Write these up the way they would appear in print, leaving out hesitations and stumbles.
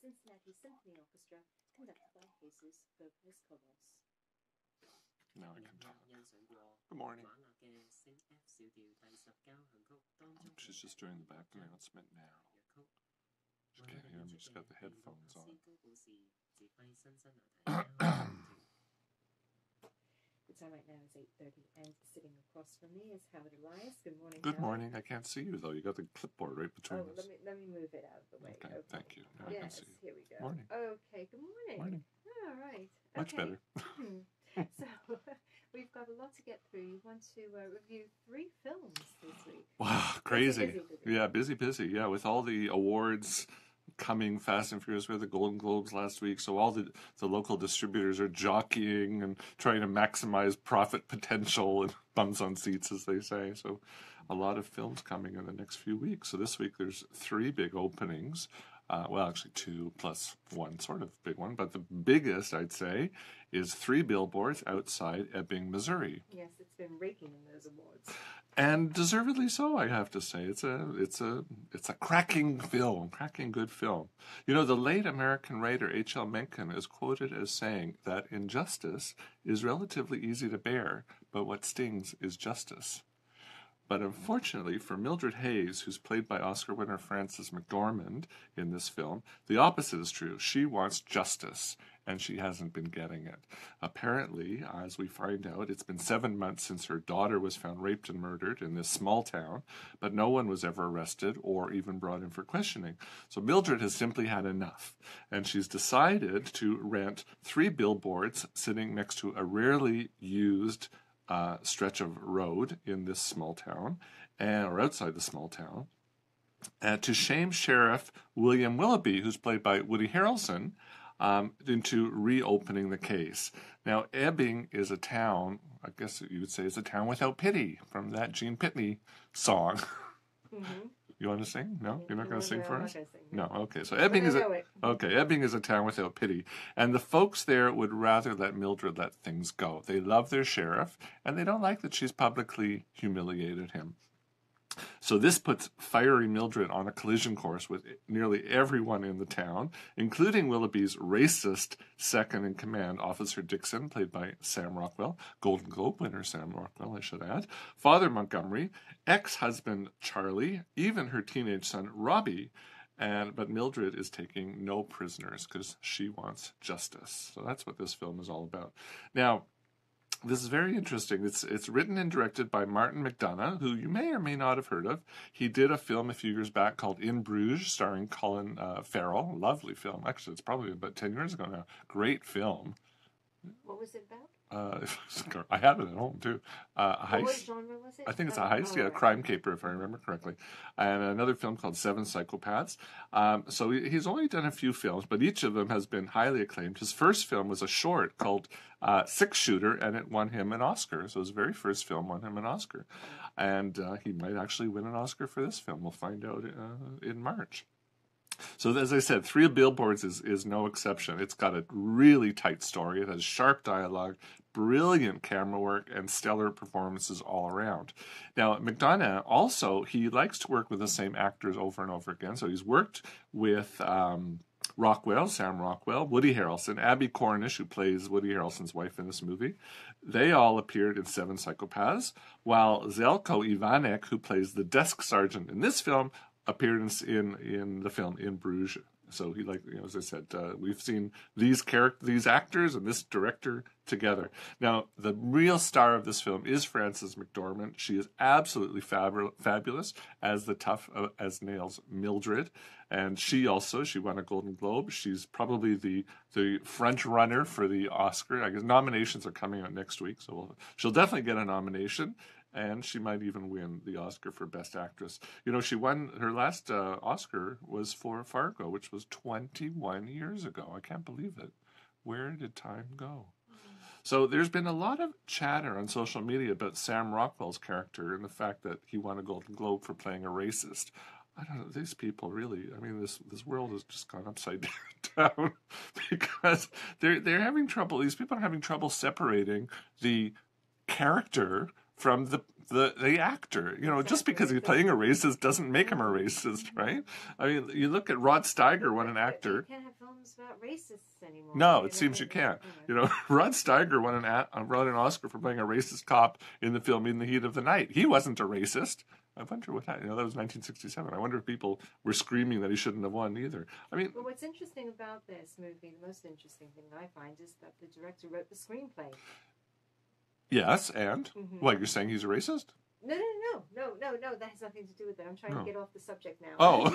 Cincinnati Symphony Orchestra, conducted by Jesus Lopez Cobos. Now I can talk. Good morning. She's just doing the back announcement now. She can't hear me. She's got the headphones on. The time right now is 8:30, and sitting across from me is Howard Elias. Good morning. Good Howard. morning. I can't see you though. You got the clipboard right between us. Let me move it out of the way. Okay. Thank you. Now I can see you. Here we go. Morning. Okay. Good morning. Morning. All right. Much better. So we've got a lot to get through. You want to review 3 films this week. Wow, crazy. Busy. Yeah, busy. Yeah, with all the awards coming fast and furious. We had the Golden Globes last week, so all the local distributors are jockeying and trying to maximize profit potential and bums on seats, as they say. So a lot of films coming in the next few weeks. So this week there's 3 big openings. Well, actually 2 plus 1 sort of big one. But the biggest, I'd say, is 3 Billboards outside Ebbing, Missouri. Yes, it's been raking in those awards. And deservedly so, I have to say. It's a cracking film, cracking good film. You know, the late American writer H.L. Mencken is quoted as saying that injustice is relatively easy to bear, but what stings is justice. But unfortunately for Mildred Hayes, who's played by Oscar winner Frances McDormand in this film, the opposite is true. She wants justice, and she hasn't been getting it. Apparently, as we find out, it's been 7 months since her daughter was found raped and murdered in this small town, but no one was ever arrested or even brought in for questioning. So Mildred has simply had enough, and she's decided to rent 3 billboards sitting next to a rarely used stretch of road in this small town, or outside the small town, to shame Sheriff William Willoughby, who's played by Woody Harrelson, into reopening the case. Now, Ebbing is a town, I guess you would say, is a town without pity, from that Gene Pitney song. Mm-hmm. You want to sing? No? You're not going to sing for us? No. Okay. So Ebbing is Ebbing is a town without pity. And the folks there would rather let Mildred let things go. They love their sheriff, and they don't like that she's publicly humiliated him. So this puts fiery Mildred on a collision course with nearly everyone in the town, including Willoughby's racist second-in-command, Officer Dixon, played by Sam Rockwell, Golden Globe winner Sam Rockwell, I should add, Father Montgomery, ex-husband Charlie, even her teenage son Robbie, but Mildred is taking no prisoners because she wants justice. So that's what this film is all about. Now, this is very interesting. It's written and directed by Martin McDonagh, who you may or may not have heard of. He did a film a few years back called In Bruges, starring Colin Farrell. Lovely film. Actually, it's probably about 10 years ago now. Great film. What was it about? I have it at home, too. A heist. What genre was it? I think it's a heist, a crime caper, if I remember correctly. And another film called Seven Psychopaths. So he's only done a few films, but each of them has been highly acclaimed. His first film was a short called Six Shooter, and it won him an Oscar. So his very first film won him an Oscar. And he might actually win an Oscar for this film. We'll find out in March. So as I said, 3 Billboards is no exception. It's got a really tight story. It has sharp dialogue, brilliant camera work, and stellar performances all around. Now, McDonagh also, he likes to work with the same actors over and over again. So he's worked with Rockwell, Sam Rockwell, Woody Harrelson, Abby Cornish, who plays Woody Harrelson's wife in this movie. They all appeared in Seven Psychopaths, while Zelko Ivanek, who plays the desk sergeant in this film, appeared in the film In Bruges. So he, as I said, we've seen these actors and this director together. Now, the real star of this film is Frances McDormand. She is absolutely fabulous as the tough as nails Mildred, and she won a Golden Globe. She's probably the front runner for the Oscar. I guess nominations are coming out next week, so she'll definitely get a nomination. And she might even win the Oscar for Best Actress. You know, she won, her last Oscar was for Fargo, which was 21 years ago. I can't believe it. Where did time go? So there's been a lot of chatter on social media about Sam Rockwell's character and the fact that he won a Golden Globe for playing a racist. I don't know, these people really, I mean, this world has just gone upside down because they're having trouble, these people are having trouble separating the character from the actor. You know, exactly. Just because he's playing a racist doesn't make him a racist, right? I mean, you look at Rod Steiger, what an actor. You can't have films about racists anymore. No, it seems you can't. You know, Rod Steiger won an Oscar for playing a racist cop in the film In the Heat of the Night. He wasn't a racist. I wonder what that, that was 1967. I wonder if people were screaming that he shouldn't have won either. I mean... Well, what's interesting about this movie, the most interesting thing that I find, is that the director wrote the screenplay. Yes, and? What, you're saying he's a racist? No. That has nothing to do with that. I'm trying to get off the subject now. Oh.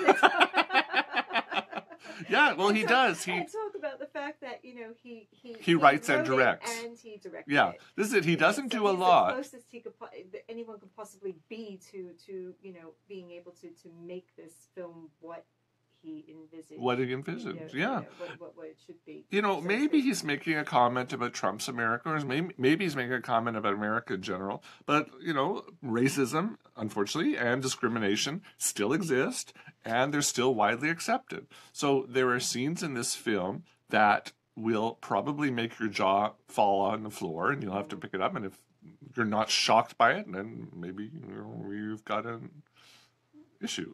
Yeah, well, he does. I talk about the fact that, he writes and directs. And he directs it. This is it. He doesn't do a he's lot. The closest anyone could possibly be to being able to make this film what he envisaged. What he envisaged, yeah. What it should be. Maybe he's making a comment about Trump's America, or maybe he's making a comment about America in general. But, racism, unfortunately, and discrimination still exist, and they're still widely accepted. So there are scenes in this film that will probably make your jaw fall on the floor, and you'll have to pick it up. And if you're not shocked by it, then maybe you've got an issue.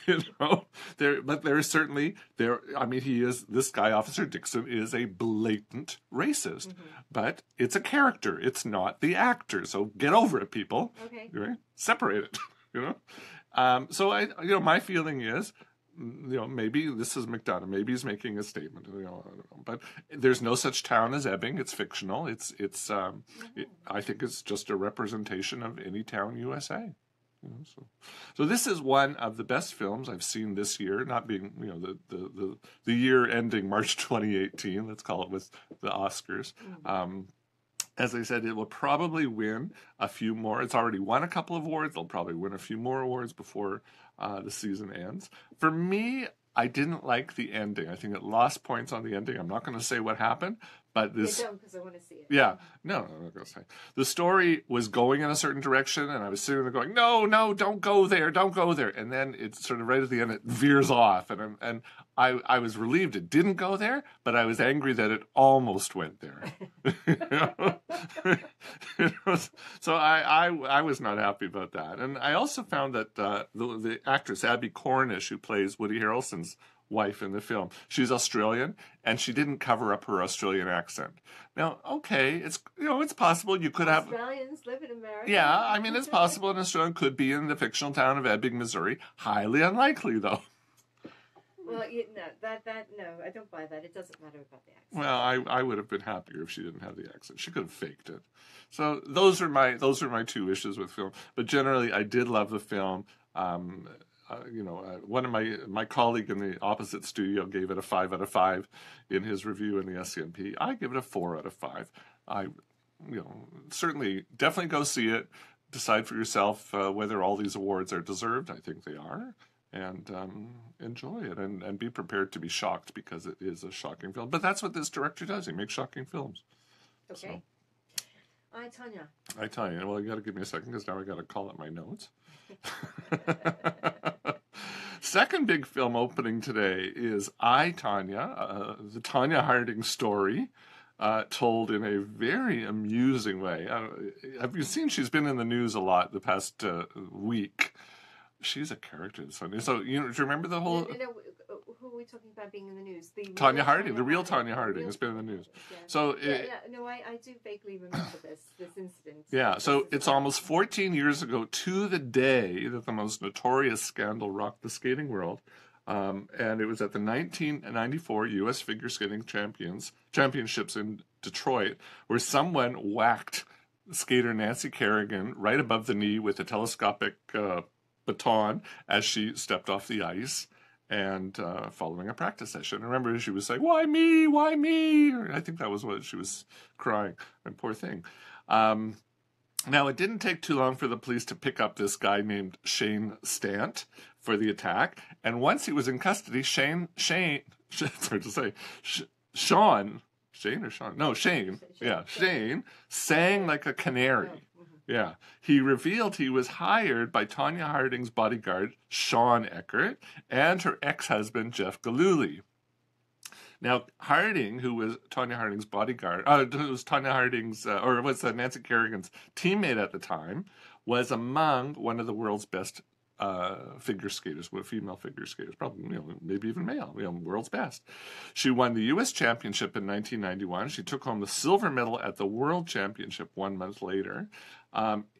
But there is certainly this guy, Officer Dixon, is a blatant racist, but it's a character. It's not the actor. So get over it, people. Okay. Right? Separate it, So my feeling is, maybe this is McDonough. Maybe he's making a statement. I don't know. But there's no such town as Ebbing. It's fictional. I think it's just a representation of any town, USA. So this is one of the best films I've seen this year, not being, the year ending March 2018, let's call it, with the Oscars. As I said, it will probably win a few more. It's already won a couple of awards. They'll probably win a few more awards before the season ends. For me, I didn't like the ending. I think it lost points on the ending. I'm not going to say what happened, but this... You don't, because I want to see it. Yeah. No, I'm not going to say. The story was going in a certain direction, and I was sitting there going, no, don't go there, don't go there. And then it's sort of right at the end, it veers off, and I was relieved it didn't go there, but I was angry that it almost went there. So I was not happy about that. And I also found that the actress Abby Cornish, who plays Woody Harrelson's wife in the film, she's Australian, and she didn't cover up her Australian accent. Now, okay, it's possible you could have Australians live in America. Yeah, I mean, it's possible an Australian could be in the fictional town of Ebbing, Missouri. Highly unlikely, though. Well, no, I don't buy that. It doesn't matter about the accent. Well, I would have been happier if she didn't have the accent. She could have faked it. So those are my two issues with film. But generally, I did love the film. One of my colleague in the opposite studio gave it a 5 out of 5 in his review in the SCMP. I give it a 4 out of 5. Certainly, definitely go see it. Decide for yourself whether all these awards are deserved. I think they are. And enjoy it and be prepared to be shocked, because it is a shocking film. But that's what this director does. He makes shocking films. Okay. So. Tonya. Well, you got to give me a second, because now I got to call up my notes. Second big film opening today is Tonya, the Tonya Harding story, told in a very amusing way. Have you seen? She's been in the news a lot the past week. She's a character. So do you remember the whole? No, who are we talking about being in the news? Tonya Harding, the real Tonya Harding, has been in the news. Yeah. So I do vaguely remember this incident. Yeah, so it's almost 14 years ago to the day that the most notorious scandal rocked the skating world. And it was at the 1994 U.S. Figure Skating Championships in Detroit, where someone whacked skater Nancy Kerrigan right above the knee with a telescopic baton as she stepped off the ice, and following a practice session. Remember, she was saying, "Why me? Why me?" I think that was what she was crying. And poor thing. Now, it didn't take too long for the police to pick up this guy named Shane Stant for the attack. And once he was in custody, Shane, it's hard to say, Shane sang like a canary. Yeah. He revealed he was hired by Tonya Harding's bodyguard, Sean Eckert, and her ex-husband, Jeff Gillooly. Now, Harding, who was Tonya Harding's bodyguard, who was Tonya Harding's, was Nancy Kerrigan's teammate at the time, was among one of the world's best figure skaters, female figure skaters, probably, maybe even male, world's best. She won the U.S. Championship in 1991. She took home the silver medal at the World Championship 1 month later.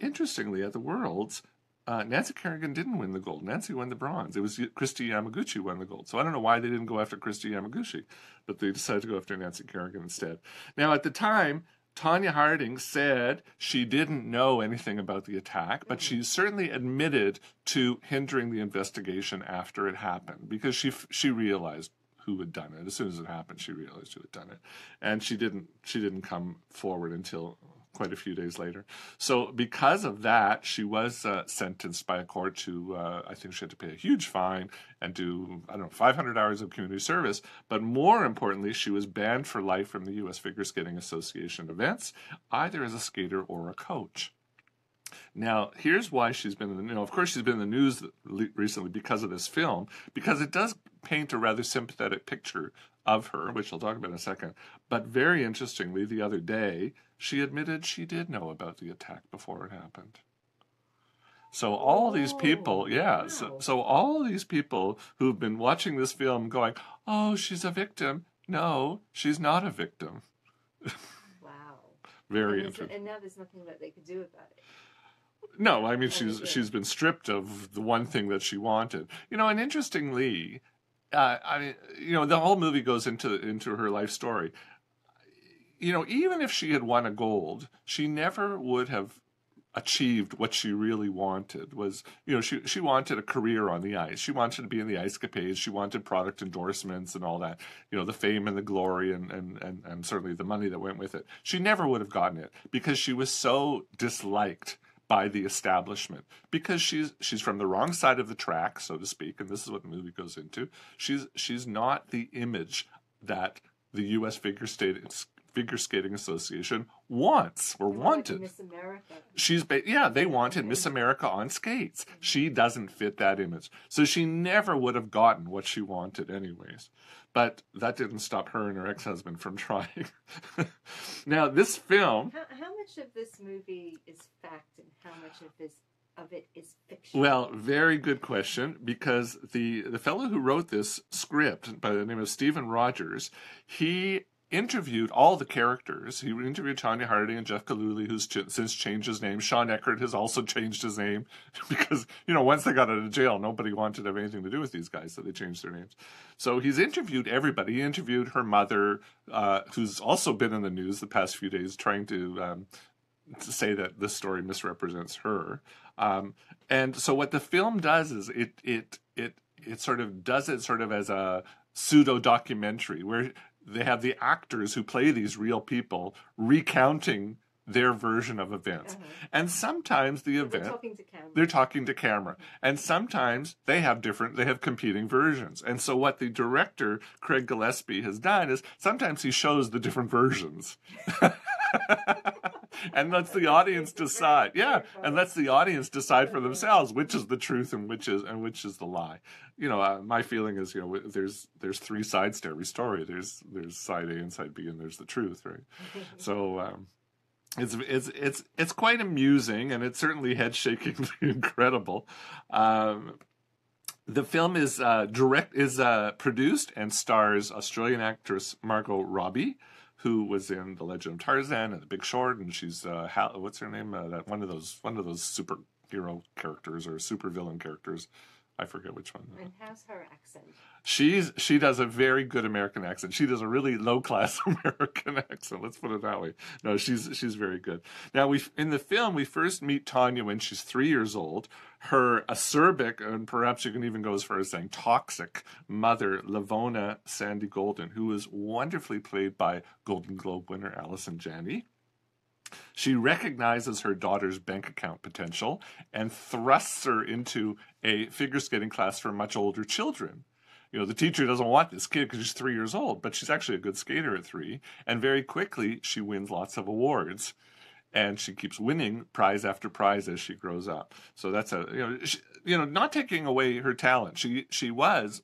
Interestingly, at the Worlds, Nancy Kerrigan didn't win the gold. Nancy won the bronze. It was Christy Yamaguchi won the gold. So I don't know why they didn't go after Christy Yamaguchi, but they decided to go after Nancy Kerrigan instead. Now, at the time, Tonya Harding said she didn't know anything about the attack, but she certainly admitted to hindering the investigation after it happened, because she realized who had done it. As soon as it happened, she realized who had done it, and she didn't come forward until quite a few days later. So because of that, she was sentenced by a court to, I think she had to pay a huge fine and do, 500 hours of community service. But more importantly, she was banned for life from the U.S. Figure Skating Association events, either as a skater or a coach. Now, here's why she's been in the, of course she's been in the news recently because of this film, because it does paint a rather sympathetic picture of her, which I'll talk about in a second. But very interestingly, the other day, she admitted she did know about the attack before it happened. So all these people, wow. so all these people who've been watching this film going, oh, she's a victim. No, she's not a victim. Wow. Very interesting. And now there's nothing that they could do about it. No, I mean, she's been stripped of the one thing that she wanted. And interestingly, the whole movie goes into her life story. Even if she had won a gold, she never would have achieved what she really wanted. She wanted a career on the ice. She wanted to be in the ice capades. She wanted product endorsements and all that. The fame and the glory and certainly the money that went with it. She never would have gotten it because she was so disliked by the establishment, because she's from the wrong side of the track, so to speak, and this is what the movie goes into. She's not the image that the U.S. Figure Skating Association wants or wanted. Like Miss America. They wanted Miss America on skates. She doesn't fit that image, so she never would have gotten what she wanted anyways. But that didn't stop her and her ex-husband from trying. Now, this film... How much of this movie is fact and how much of it is fiction? Well, very good question, because the fellow who wrote this script, by the name of Stephen Rogers, he interviewed all the characters. He interviewed Tonya Harding and Jeff Gillooly, who's since changed his name. Sean Eckert has also changed his name because, once they got out of jail, nobody wanted to have anything to do with these guys, so they changed their names. So he's interviewed everybody. He interviewed her mother, who's also been in the news the past few days, trying to say that this story misrepresents her. And so what the film does is it sort of does it sort of as a pseudo documentary where they have the actors who play these real people recounting their version of events. And sometimes the event... They're talking to camera. And sometimes they have competing versions. And so what the director, Craig Gillespie, has done is sometimes he shows the different versions. And lets the audience decide. And lets the audience decide for themselves which is the truth and which is the lie. My feeling is, there's three sides to every story. There's side A and side B, and there's the truth, right? So it's quite amusing, and it's certainly head-shakingly incredible. The film is produced and stars Australian actress Margot Robbie, who was in The Legend of Tarzan and The Big Short, and she's what's her name? That one of those superhero characters or supervillain characters. I forget which one. And how's her accent? She does a very good American accent. She does a really low-class American accent. Let's put it that way. No, she's very good. Now, in the film, we first meet Tonya when she's 3 years old. Her acerbic, and perhaps you can even go as far as saying toxic, mother, Lavona Sandy Golden, who is wonderfully played by Golden Globe winner Allison Janney. She recognizes her daughter's bank account potential and thrusts her into a figure skating class for much older children. The teacher doesn't want this kid because she's 3 years old, but she's actually a good skater at 3. And very quickly, she wins lots of awards. And she keeps winning prize after prize as she grows up. So that's not taking away her talent. She was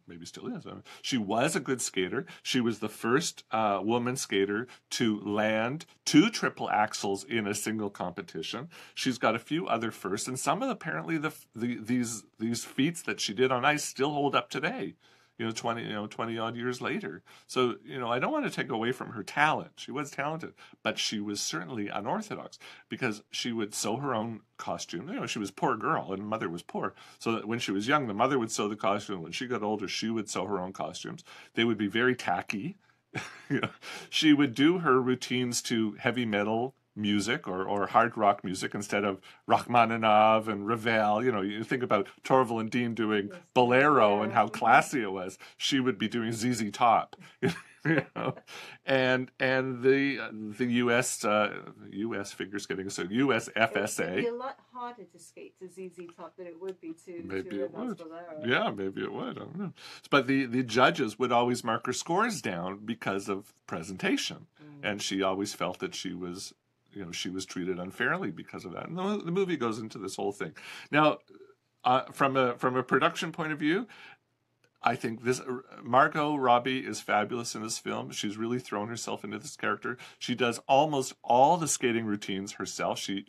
maybe still is. She was a good skater. She was the first woman skater to land 2 triple axels in a single competition. She's got a few other firsts, and some of apparently these feats that she did on ice still hold up today. 20 odd years later. So, I don't want to take away from her talent. She was talented, but she was certainly unorthodox because she would sew her own costume. She was a poor girl and mother was poor. So that when she was young, the mother would sew the costume. When she got older, she would sew her own costumes. They would be very tacky. She would do her routines to heavy metal music or hard rock music instead of Rachmaninoff and Ravel. You think about Torval and Dean doing Bolero and how classy it was. She would be doing ZZ Top. And the U.S. figure skating, so USFSA. It would be a lot harder to skate to ZZ Top than it would be to maybe it would. Bolero. Yeah, maybe it would. I don't know. But the judges would always mark her scores down because of presentation, and she always felt that she was treated unfairly because of that. And the movie goes into this whole thing. Now, from a production point of view, I think Margot Robbie is fabulous in this film. She's really thrown herself into this character. She does almost all the skating routines herself. She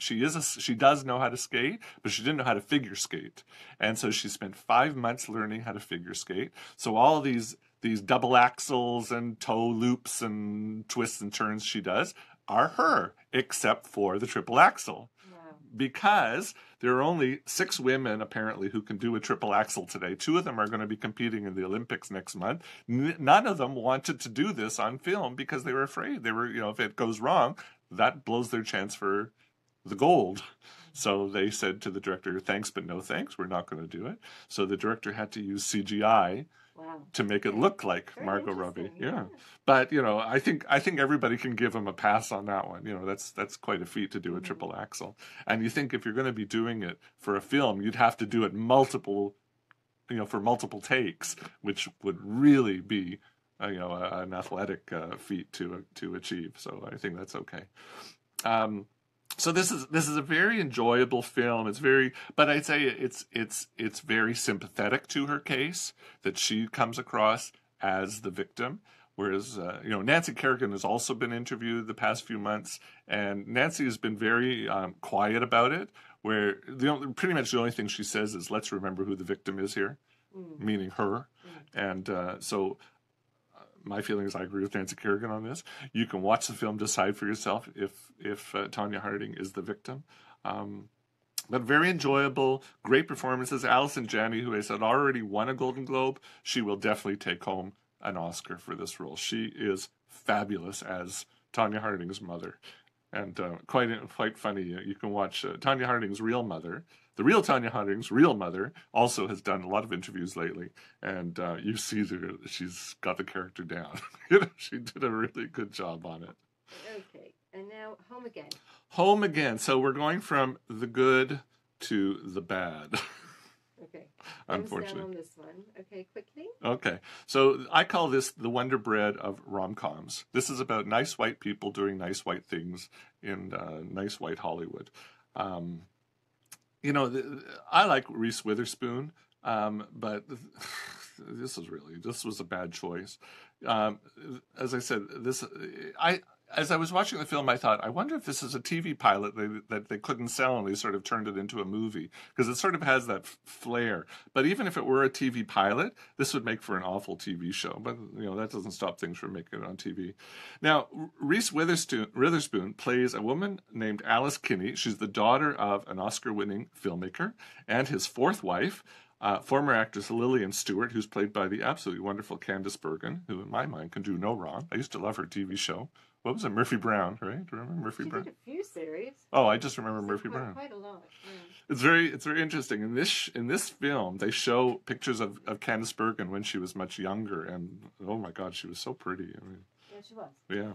does know how to skate, but she didn't know how to figure skate. And so she spent 5 months learning how to figure skate. So all these double axles and toe loops and twists and turns she does are her, except for the triple axel. Wow. Because there are only 6 women, apparently, who can do a triple axel today. 2 of them are going to be competing in the Olympics next month. None of them wanted to do this on film because they were afraid. They were, if it goes wrong, that blows their chance for the gold. So they said to the director, thanks, but no thanks. We're not going to do it. So the director had to use CGI to make it look like Margot Robbie. Yeah. But, I think everybody can give him a pass on that one. That's quite a feat to do a triple axel. And you think if you're going to be doing it for a film, you'd have to do it for multiple takes, which would really be, an athletic feat to achieve. So I think that's okay. So this is a very enjoyable film. But I'd say it's very sympathetic to her case, that she comes across as the victim. Whereas, Nancy Kerrigan has also been interviewed the past few months, and Nancy has been very quiet about it, where pretty much the only thing she says is, let's remember who the victim is here, meaning her. And so my feeling is I agree with Nancy Kerrigan on this. You can watch the film, decide for yourself if Tonya Harding is the victim. But very enjoyable, great performances. Allison Janney, who has already won a Golden Globe, she will definitely take home an Oscar for this role. She is fabulous as Tonya Harding's mother, and quite funny. You can watch Tonya Harding's real mother. The real Tonya Harding's real mother also has done a lot of interviews lately, and you see that she's got the character down. She did a really good job on it. Okay, and now Home Again. Home Again. So we're going from the good to the bad. Okay. Unfortunately. Down on this one. Okay, quickly. Okay. So I call this the Wonder Bread of rom-coms. This is about nice white people doing nice white things in nice white Hollywood. I like Reese Witherspoon, but this was a bad choice. As I said, as I was watching the film, I thought, I wonder if this is a TV pilot that they couldn't sell and they sort of turned it into a movie, because it sort of has that flair. But even if it were a TV pilot, this would make for an awful TV show. But, that doesn't stop things from making it on TV. Now, Reese Witherspoon plays a woman named Alice Kinney. She's the daughter of an Oscar-winning filmmaker and his 4th wife, former actress Lillian Stewart, who's played by the absolutely wonderful Candice Bergen, who in my mind can do no wrong. I used to love her TV show. What was it? Murphy Brown, right? Do you remember Murphy Brown? She did a few series. Oh, I just remember Murphy Brown. Quite a lot. Yeah. It's very interesting. In this film, they show pictures of Candice Bergen when she was much younger, and oh my God, she was so pretty. Yeah, she was. Yeah.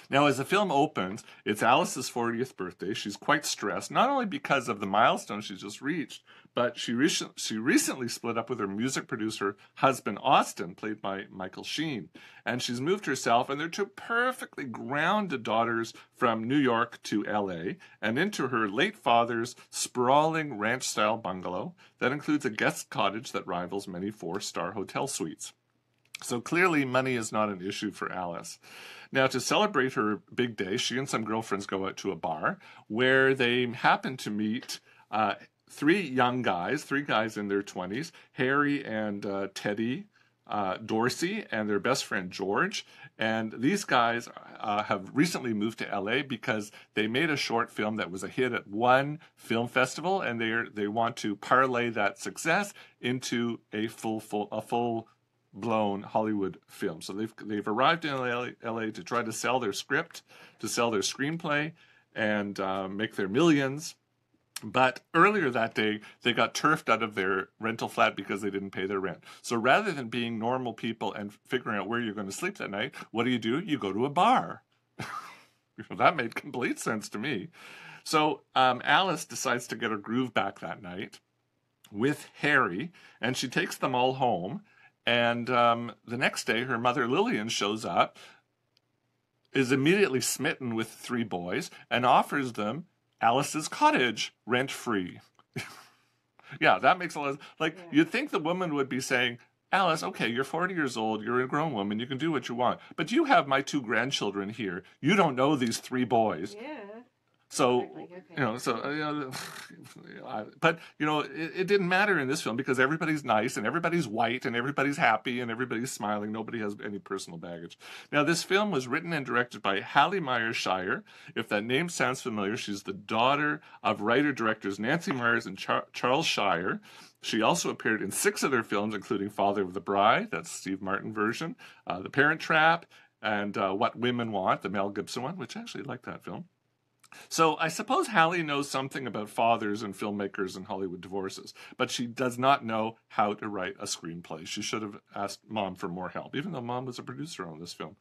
Now, as the film opens, it's Alice's 40th birthday. She's quite stressed, not only because of the milestone she's just reached, but she recently split up with her music producer husband, Austin, played by Michael Sheen. And she's moved herself and their two perfectly grounded daughters from New York to LA and into her late father's sprawling ranch-style bungalow that includes a guest cottage that rivals many four-star hotel suites. So clearly money is not an issue for Alice. Now, to celebrate her big day, she and some girlfriends go out to a bar where they happen to meet three guys in their 20s, Harry and Teddy Dorsey and their best friend George. And these guys have recently moved to LA because they made a short film that was a hit at one film festival, and they want to parlay that success into a full-blown Hollywood film. So they've arrived in LA to try to sell their script, to sell their screenplay, and make their millions. But earlier that day, they got turfed out of their rental flat because they didn't pay their rent. So rather than being normal people and figuring out where you're going to sleep that night, what do? You go to a bar. That made complete sense to me. So Alice decides to get her groove back that night with Harry, and she takes them all home. And the next day, her mother Lillian shows up, is immediately smitten with three boys, and offers them Alice's cottage rent-free. Yeah, that makes a lot of... You'd think the woman would be saying, Alice, okay, you're 40 years old, you're a grown woman, you can do what you want, but you have my two grandchildren here. You don't know these three boys. Yeah. So, okay. But, it didn't matter in this film because everybody's nice and everybody's white and everybody's happy and everybody's smiling. Nobody has any personal baggage. Now, this film was written and directed by Hallie Myers Shire. If that name sounds familiar, she's the daughter of writer-directors Nancy Myers and Charles Shire. She also appeared in 6 other films, including Father of the Bride, that's Steve Martin version, The Parent Trap, and What Women Want, the Mel Gibson one, which I actually like that film. So I suppose Hallie knows something about fathers and filmmakers and Hollywood divorces, but she does not know how to write a screenplay. She should have asked Mom for more help, even though Mom was a producer on this film.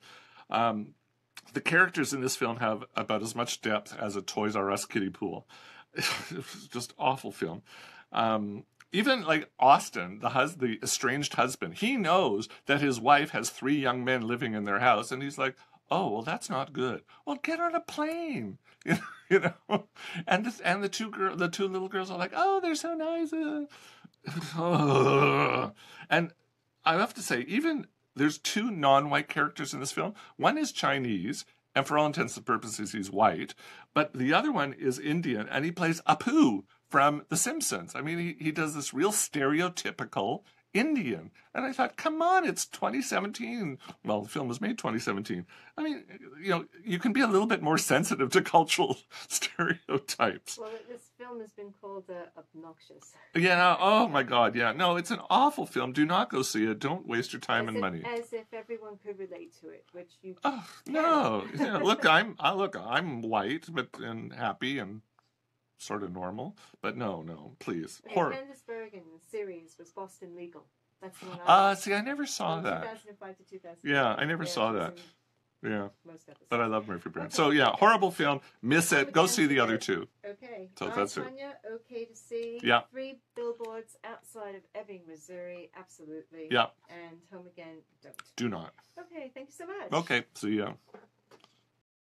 The characters in this film have about as much depth as a Toys R Us kiddie pool. It's just awful film. Even like Austin, the estranged husband, he knows that his wife has 3 young men living in their house, and he's like, oh, well, that's not good. Well, get on a plane, And the two little girls are like, oh, they're so nice. And I have to say, even there's 2 non-white characters in this film. One is Chinese, and for all intents and purposes, he's white. But the other one is Indian, and he plays Apu from The Simpsons. I mean, he does this real stereotypical Indian. And I thought, come on, it's 2017. Well, the film was made 2017. I mean, you can be a little bit more sensitive to cultural stereotypes. Well, this film has been called obnoxious. Yeah, oh my God, yeah. No, it's an awful film. Do not go see it. Don't waste your time and money. As if everyone could relate to it, which you no. Look, I'm white and happy and sort of normal, but no, please. Candice Bergen series was Boston Legal. That's the one. See, I never saw that. 2005 to 2000. Yeah, I never saw that. Yeah, most episodes. But I love Murphy Brown. Okay. So yeah, horrible film. Miss it. Go see the other 2. Okay. So that's Tonya, okay to see. Yeah. 3 billboards outside of Ebbing, Missouri. Absolutely. Yeah. And Home Again, don't. Do not. Okay. Thank you so much. Okay. See ya.